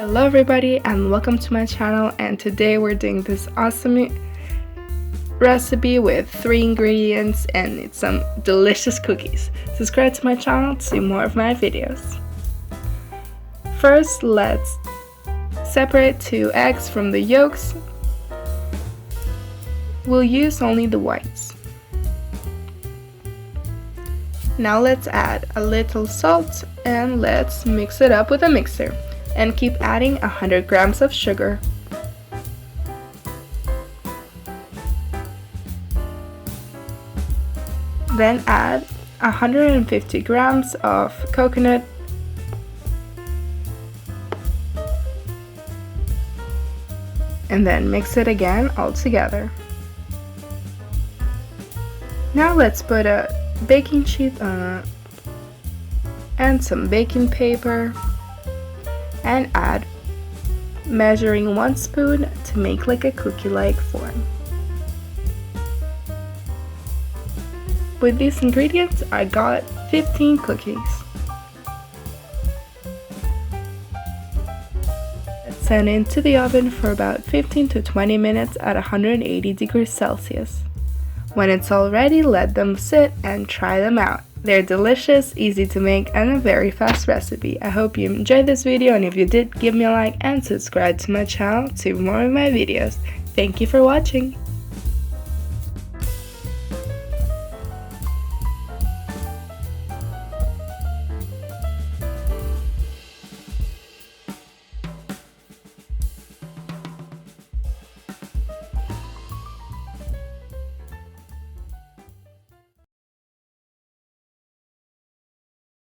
Hello everybody and welcome to my channel, and today we're doing this awesome recipe with 3 ingredients and it's some delicious cookies. Subscribe to my channel to see more of my videos. First, let's separate 2 eggs from the yolks. We'll use only the whites. Now let's add a little salt and let's mix it up with a mixer. And keep adding 100 grams of sugar. Then add 150 grams of coconut and then mix it again all together. Now let's put a baking sheet on and some baking paper and add measuring 1 spoon to make like a cookie-like form. With these ingredients, I got 15 cookies. Let's send it into the oven for about 15 to 20 minutes at 180 degrees Celsius. When it's all ready, let them sit and try them out. They're delicious, easy to make, and a very fast recipe. I hope you enjoyed this video, and if you did, give me a like and subscribe to my channel to see more of my videos. Thank you for watching!